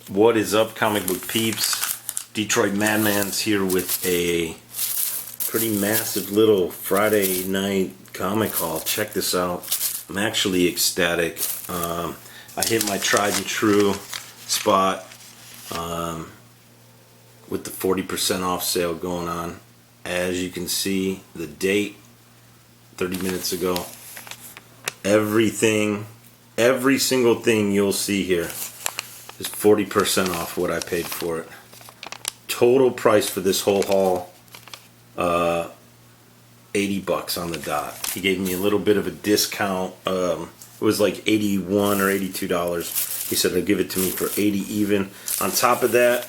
What is up, comic book peeps? Detroit Madmans here with a pretty massive little Friday night comic haul. Check this out. I'm actually ecstatic. I hit my tried and true spot with the 40% off sale going on. As you can see, the date 30 minutes ago. Every single thing you'll see here is 40% off what I paid for it. Total price for this whole haul, $80 on the dot. He gave me a little bit of a discount. It was like $81 or $82. He said he'll give it to me for $80 even. On top of that,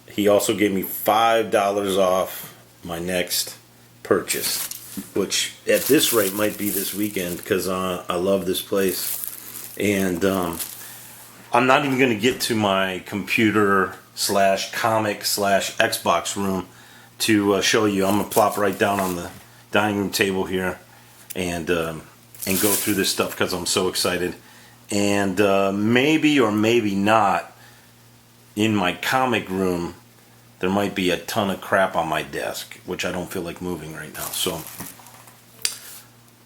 he also gave me $5 off my next purchase, which at this rate might be this weekend because I love this place. And I'm not even going to get to my computer / comic / Xbox room to show you. I'm going to plop right down on the dining room table here and go through this stuff because I'm so excited. And maybe or maybe not, in my comic room there might be a ton of crap on my desk, which I don't feel like moving right now. So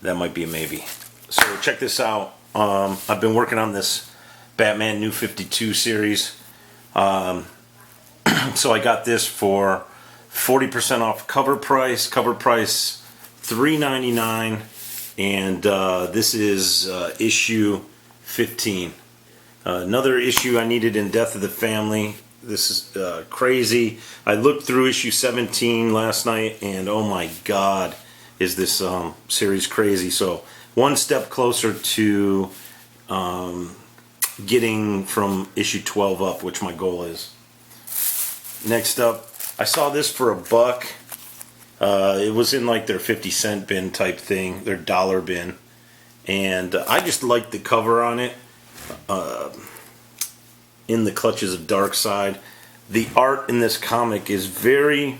that might be a maybe. So check this out. I've been working on this Batman New 52 series. So I got this for 40% off cover price. Cover price $3.99, and this is issue 15. Another issue I needed in Death of the Family. This is crazy. I looked through issue 17 last night, and oh my God, is this series crazy. So one step closer to getting from issue 12 up, which my goal is. Next up, I saw this for $1. It was in like their 50-cent bin type thing, their dollar bin, and I just liked the cover on it. In the Clutches of Darkseid. The art in this comic is very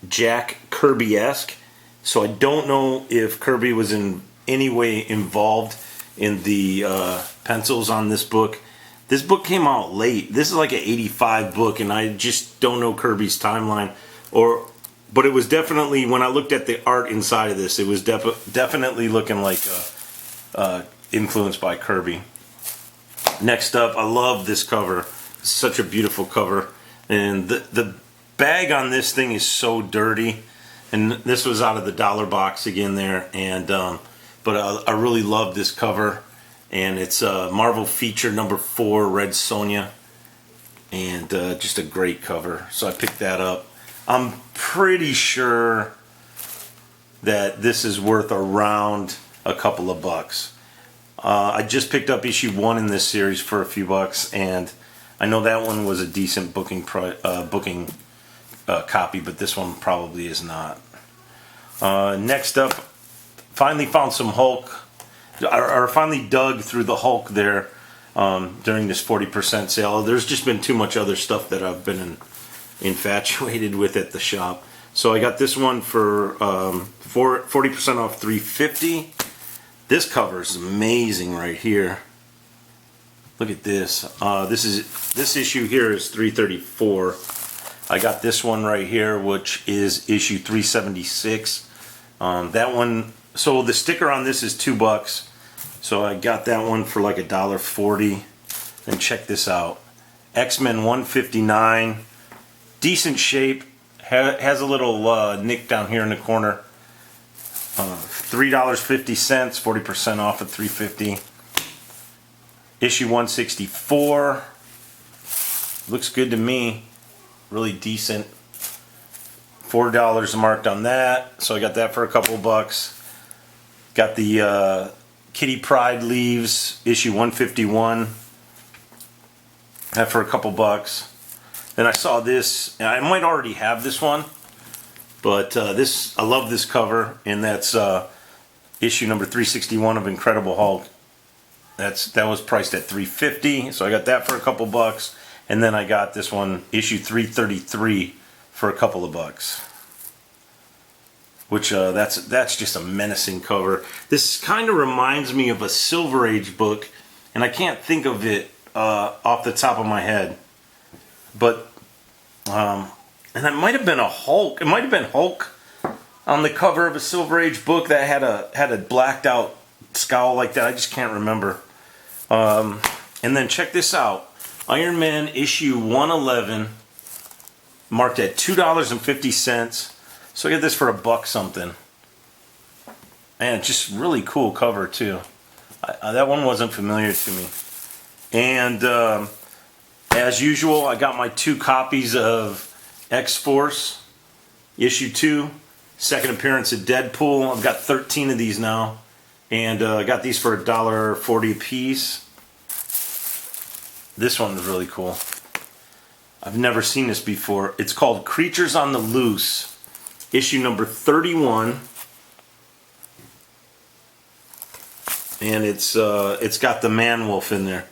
Jack Kirby-esque, so I don't know if Kirby was in any way involved in the pencils on this book. This book came out late. This is like an 85 book, and I just don't know Kirby's timeline. But it was definitely, when I looked at the art inside of this, it was definitely looking like influenced by Kirby. Next up, I love this cover. It's such a beautiful cover. And the bag on this thing is so dirty. And this was out of the dollar box again there. And but I really love this cover. And it's Marvel feature number 4, Red Sonja. And just a great cover. So I picked that up. I'm pretty sure that this is worth around a couple of bucks. I just picked up issue 1 in this series for a few bucks, and I know that one was a decent booking copy, but this one probably is not. Next up, finally found some Hulk, or finally dug through the Hulk there during this 40% sale. There's just been too much other stuff that I've been infatuated with at the shop. So I got this one for 40% off $3.50. This cover is amazing right here. Look at this. This issue here is $3.34. I got this one right here, which is issue 376. That one. So the sticker on this is $2. So I got that one for like $1.40. And check this out. X-Men 159. Decent shape. Has a little nick down here in the corner. $3.50, 40% off at $3.50. Issue 164. Looks good to me. Really decent. $4 marked on that. So I got that for a couple of bucks. Got the Kitty Pryde Leaves, issue 151. That for a couple bucks. Then I saw this. I might already have this one. But I love this cover, and that's issue number 361 of Incredible Hulk. That was priced at $3.50, so I got that for a couple bucks. And then I got this one, issue 333, for a couple of bucks. Which that's just a menacing cover. This kind of reminds me of a Silver Age book, and I can't think of it off the top of my head. But, and that might have been a Hulk. It might have been Hulk on the cover of a Silver Age book that had a blacked out scowl like that. I just can't remember. And then check this out. Iron Man issue 111, marked at $2.50. So I get this for $1 something. Man, just really cool cover too. That one wasn't familiar to me. And as usual, I got my 2 copies of X-Force, issue 2, second appearance of Deadpool. I've got 13 of these now. And I got these for $1.40 a piece. This one is really cool. I've never seen this before. It's called Creatures on the Loose, issue number 31. And it's got the Man-Wolf in there,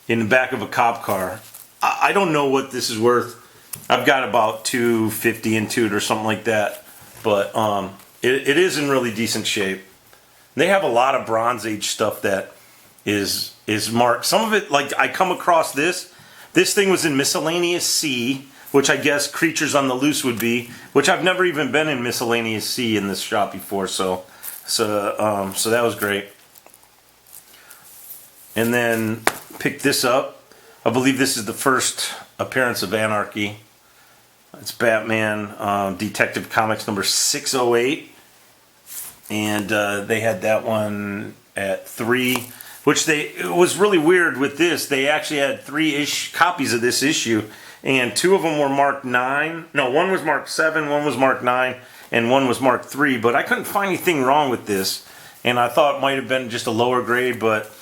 in the back of a cop car. I don't know what this is worth. I've got about $2.50 into it or something like that. But it is in really decent shape. They have a lot of Bronze Age stuff that is marked. Some of it, like I come across this. This thing was in miscellaneous C, which I guess Creatures on the Loose would be. Which I've never even been in miscellaneous C in this shop before, so that was great. And then picked this up. I believe this is the first appearance of Anarchy. It's Batman Detective Comics number 608. And they had that one at 3, which it was really weird with this. They actually had 3 copies of this issue, and 2 of them were marked 9. No, one was marked 7, one was marked 9, and one was marked 3. But I couldn't find anything wrong with this, and I thought it might have been just a lower grade. But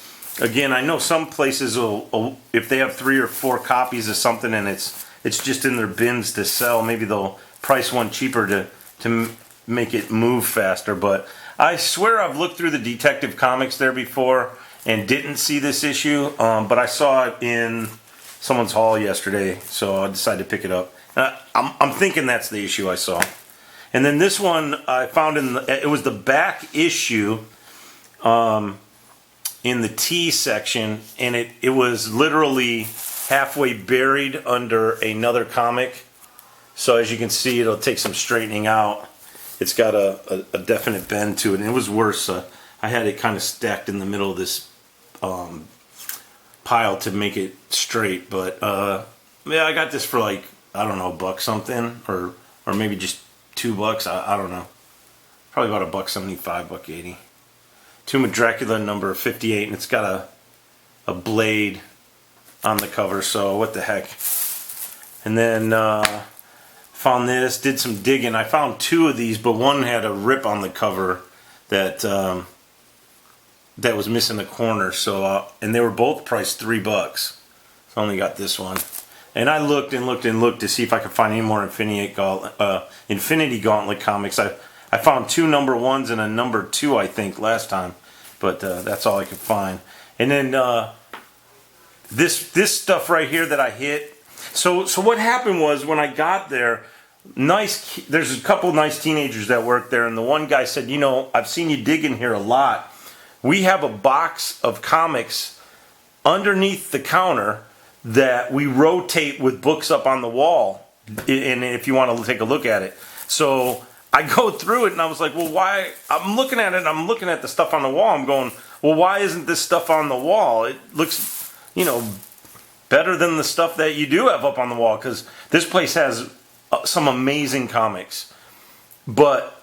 again, I know some places will, if they have 3 or 4 copies of something and it's just in their bins to sell, maybe they'll price one cheaper to make it move faster. But I swear I've looked through the Detective Comics there before and didn't see this issue, but I saw it in someone's haul yesterday, so I decided to pick it up. I'm thinking that's the issue I saw. And then this one I found it was the back issue in the T section, and it was literally halfway buried under another comic. So as you can see, it'll take some straightening out. It's got a definite bend to it, and it was worse. I had it kind of stacked in the middle of this pile to make it straight. But yeah, I got this for like, I don't know, $1 something, or maybe just $2. I don't know. Probably about $1.75, $1.80. Tomb of Dracula number 58, and it's got a blade on the cover. So what the heck? And then found this, did some digging. I found 2 of these, but one had a rip on the cover that was missing a corner. So and they were both priced $3. So I only got this one. And I looked and looked and looked to see if I could find any more Infinity Gauntlet comics. I found 2 number 1s and a number 2, I think, last time, but that's all I could find. And then this stuff right here that I hit. So what happened was, when I got there, there's a couple nice teenagers that work there, and the one guy said, you know, I've seen you dig in here a lot. We have a box of comics underneath the counter that we rotate with books up on the wall, and if you want to take a look at it. So I go through it, and I was like, well, why? I'm looking at it, and I'm looking at the stuff on the wall. I'm going, well, why isn't this stuff on the wall? It looks, you know, better than the stuff that you do have up on the wall, because this place has some amazing comics. But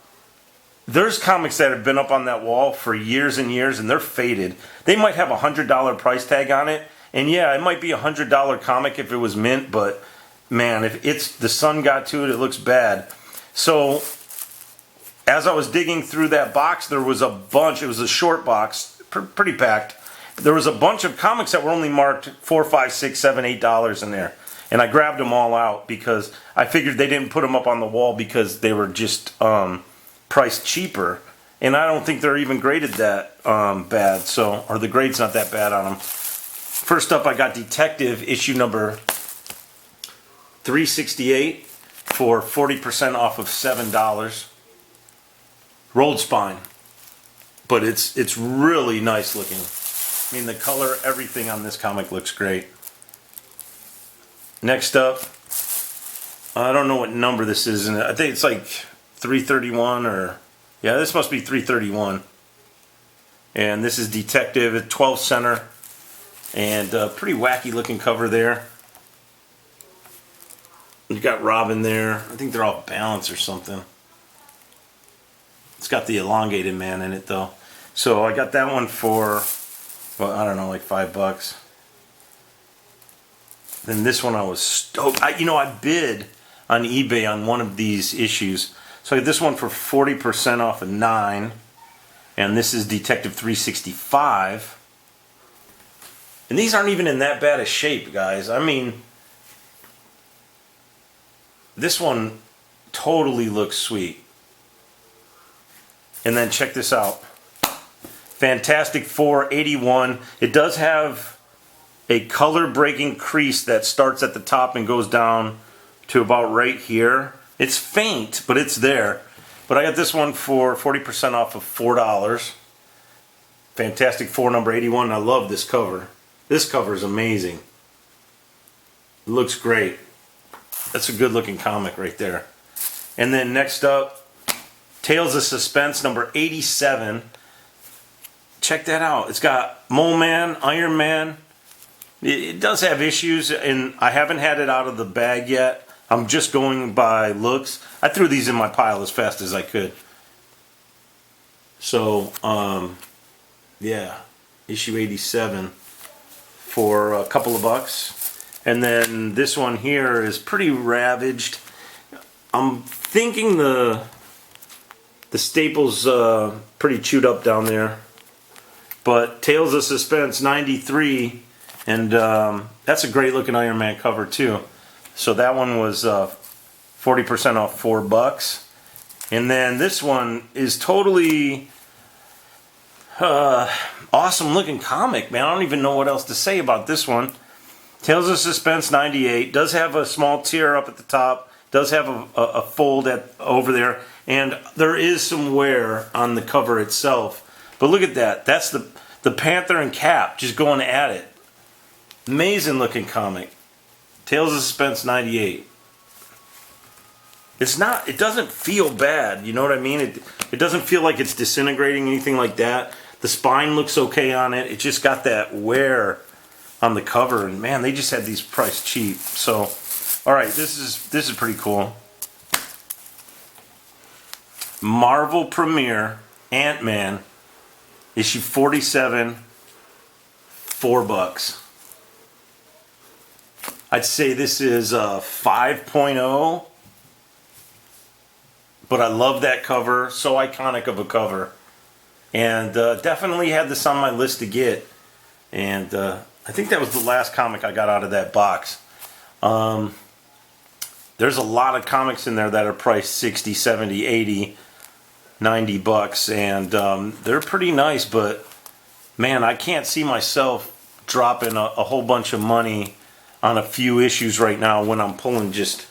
there's comics that have been up on that wall for years and years, and they're faded. They might have a $100 price tag on it, and yeah, it might be a $100 comic if it was mint, but man, if the sun got to it, it looks bad. So as I was digging through that box, there was a bunch. It was a short box, pretty packed. There was a bunch of comics that were only marked $4, $5, $6, $7, $8 in there. And I grabbed them all out because I figured they didn't put them up on the wall because they were just priced cheaper. And I don't think they're even graded that bad. So, or the grade's not that bad on them. First up, I got Detective issue number 368 for 40% off of $7. Rolled spine. But it's really nice looking. I mean, the color, everything on this comic looks great. Next up, I don't know what number this is, and I think it's like 331 or, yeah, this must be 331. And this is Detective at 12 center, and pretty wacky looking cover there. You got Robin there. I think they're off balance or something. It's got the elongated man in it though. So I got that one for, well, I don't know, like $5. Then this one I was stoked. I bid on eBay on one of these issues. So I got this one for 40% off of 9. And this is Detective 365. And these aren't even in that bad a shape, guys. I mean, this one totally looks sweet. And then check this out. Fantastic Four 81. It does have a color breaking crease that starts at the top and goes down to about right here. It's faint, but it's there. But I got this one for 40% off of $4. Fantastic Four number 81. I love this cover. This cover is amazing. It looks great. That's a good looking comic right there. And then next up, Tales of Suspense number 87. Check that out. It's got Mole Man, Iron Man. It does have issues, and I haven't had it out of the bag yet. I'm just going by looks. I threw these in my pile as fast as I could. So, yeah, issue 87 for a couple of bucks. And then this one here is pretty ravaged. I'm thinking the staple's pretty chewed up down there. But Tales of Suspense 93, and that's a great looking Iron Man cover too. So that one was 40% off $4. And then this one is totally awesome looking comic, man. I don't even know what else to say about this one. Tales of Suspense 98 does have a small tear up at the top, does have a fold over there, and there is some wear on the cover itself. But look at that. That's the Panther and Cap just going at it. Amazing looking comic. Tales of Suspense 98. It doesn't feel bad, you know what I mean? It doesn't feel like it's disintegrating, anything like that. The spine looks okay on it. It just got that wear on the cover, and man, they just had these priced cheap. So, all right, this is pretty cool. Marvel Premiere Ant-Man issue 47, $4. I'd say this is a 5.0, but I love that cover. So iconic of a cover. And definitely had this on my list to get. And I think that was the last comic I got out of that box. There's a lot of comics in there that are priced 60, 70, 80, 90 bucks. And they're pretty nice, but man, I can't see myself dropping a whole bunch of money on a few issues right now when I'm pulling just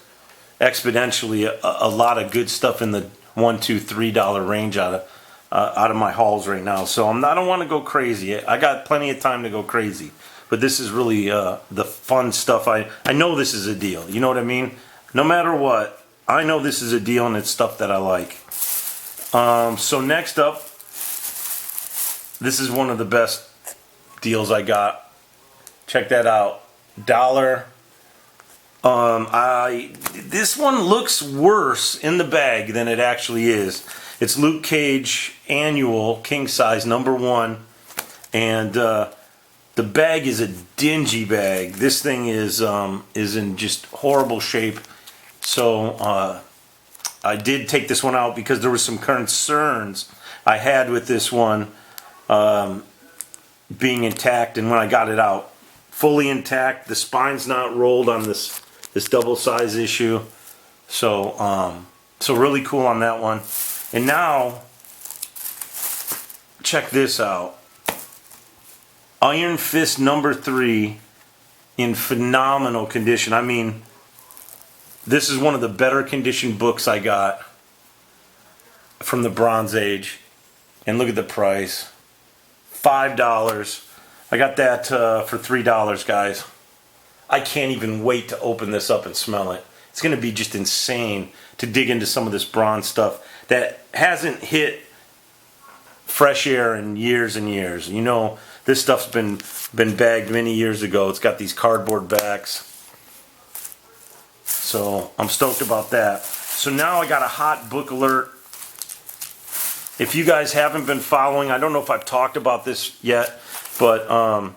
exponentially a lot of good stuff in the $1, $2, $3 range out of my hauls right now. So I don't want to go crazy. I got plenty of time to go crazy, but this is really the fun stuff. I know this is a deal. You know what I mean? No matter what, I know this is a deal, and it's stuff that I like. So next up, this is one of the best deals I got. Check that out. $1. This one looks worse in the bag than it actually is. It's Luke Cage Annual King Size number 1, and the bag is a dingy bag. This thing is in just horrible shape. So I did take this one out because there were some concerns I had with this one being intact, and when I got it out, fully intact. The spine's not rolled on this double size issue. So so really cool on that one. And now check this out. Iron Fist number 3 in phenomenal condition. I mean, this is one of the better conditioned books I got from the Bronze Age. And look at the price. $5. I got that for $3, guys. I can't even wait to open this up and smell it. It's going to be just insane to dig into some of this bronze stuff that hasn't hit fresh air in years and years. You know, this stuff's been bagged many years ago. It's got these cardboard backs. So I'm stoked about that. So now I got a hot book alert. If you guys haven't been following, I don't know if I've talked about this yet, but on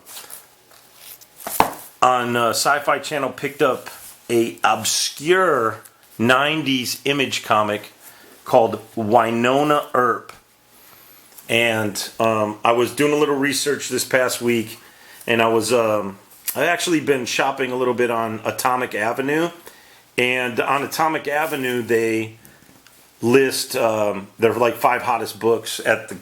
Sci-Fi Channel picked up a obscure 90s image comic called Winona Earp. And I was doing a little research this past week, and I've actually been shopping a little bit on Atomic Avenue. And on Atomic Avenue, they list their like 5 hottest books at the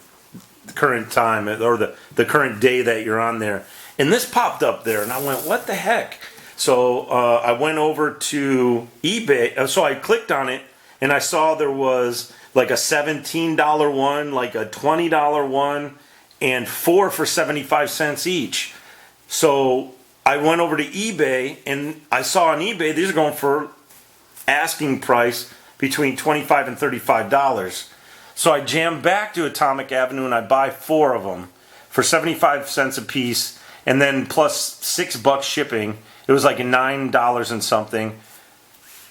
current time, or the current day that you're on there. And this popped up there, and I went, what the heck? So I went over to eBay, so I clicked on it, and I saw there was like a $17 one, like a $20 one, and 4 for 75 cents each. So I went over to eBay, and I saw on eBay these are going for asking price between $25 and $35. So I jammed back to Atomic Avenue and I buy 4 of them for 75 cents a piece, and then plus $6 shipping. It was like $9 and something.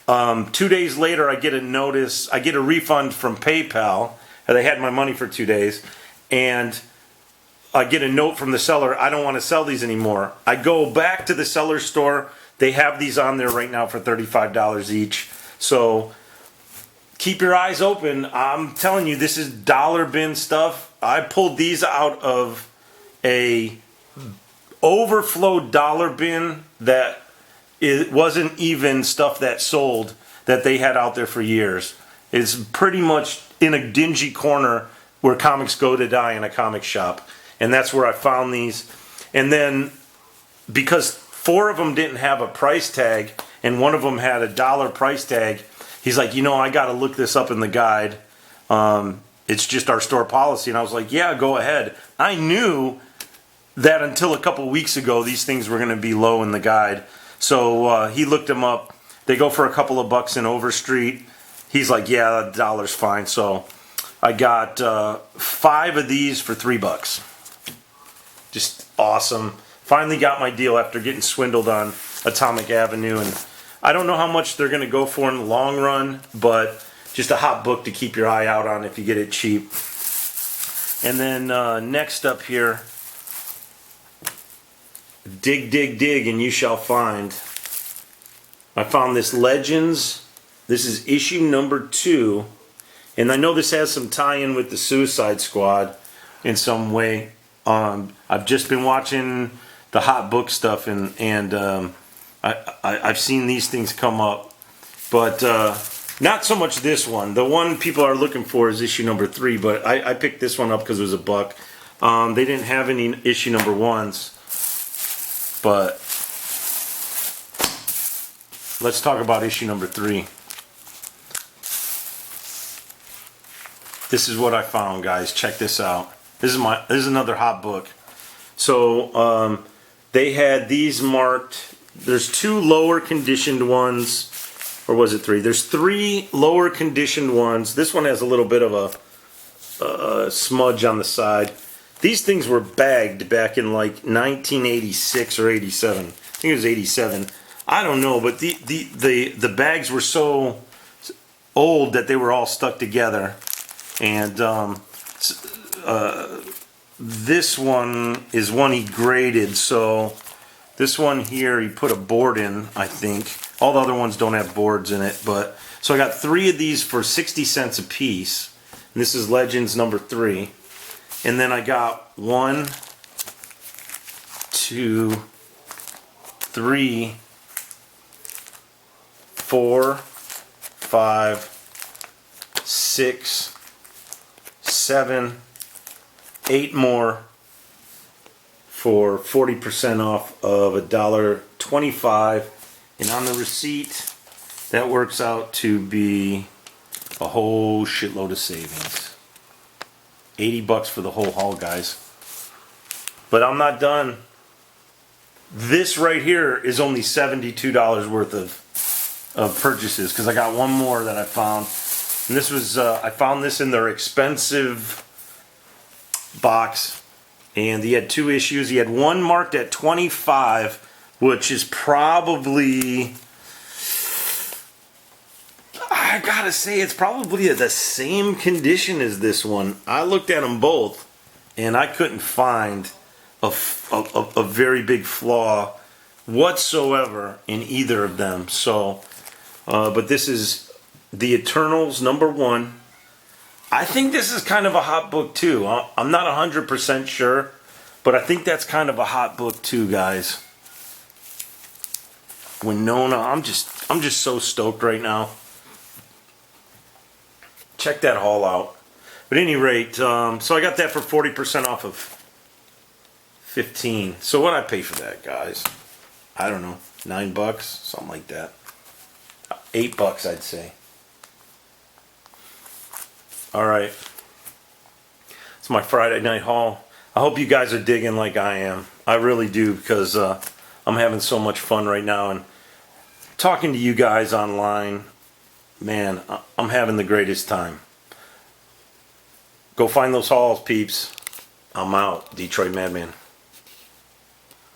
2 days later, I get a notice. I get a refund from PayPal. They had my money for 2 days, and I get a note from the seller. I don't want to sell these anymore. I go back to the seller's store. They have these on there right now for $35 each. So keep your eyes open. I'm telling you, this is dollar bin stuff. I pulled these out of a overflow dollar bin that it wasn't even stuff that sold, that they had out there for years. It's pretty much in a dingy corner where comics go to die in a comic shop. And that's where I found these. And then because 4 of them didn't have a price tag and one of them had a $1 price tag, he's like, you know, I got to look this up in the guide. It's just our store policy. And I was like, yeah, go ahead. I knew that until a couple weeks ago, these things were going to be low in the guide. So he looked them up. They go for a couple of bucks in Overstreet. He's like, yeah, $1's fine. So I got 5 of these for $3. Just awesome. Finally got my deal after getting swindled on Atomic Avenue. And I don't know how much they're going to go for in the long run, but just a hot book to keep your eye out on if you get it cheap. And then next up here, dig, dig, dig, and you shall find. I found this Legends. This is issue number 2. And I know this has some tie-in with the Suicide Squad in some way. I've just been watching the hot book stuff, and I've seen these things come up. But not so much this one. The one people are looking for is issue number 3, but I picked this one up because it was $1. They didn't have any issue number 1s. But let's talk about issue number 3. This is what I found, guys. Check this out. This is another hot book. So they had these marked. There's 2 lower conditioned ones, or was it 3? There's 3 lower conditioned ones. This one has a little bit of a smudge on the side. These things were bagged back in like 1986 or 87. I think it was 87. I don't know, but the bags were so old that they were all stuck together. And this one is one he graded. So this one here, he put a board in, I think. All the other ones don't have boards in it. But so I got 3 of these for 60 cents a piece. And this is Legends number 3. And then I got 1, 2, 3, 4, 5, 6, 7, 8 more for 40% off of $1.25. And on the receipt, that works out to be a whole shitload of savings. $80 for the whole haul, guys. But I'm not done. This right here is only $72 worth of purchases, because I got one more that I found. And this was, I found this in their expensive box. And he had 2 issues. He had one marked at 25, which is probably, I gotta say, it's probably the same condition as this one. I looked at them both, and I couldn't find a very big flaw whatsoever in either of them. So, but this is the Eternals #1. I think this is kind of a hot book too. I'm not 100% sure, but I think that's kind of a hot book too, guys. Winona, I'm just so stoked right now. Check that haul out. But at any rate, so I got that for 40% off of 15. So what'd I pay for that, guys? I don't know, $9, something like that. $8, I'd say. All right, it's my Friday night haul. I hope you guys are digging like I am. I really do, because I'm having so much fun right now, and talking to you guys online, man, I'm having the greatest time. Go find those hauls, peeps. I'm out. Detroit Madman.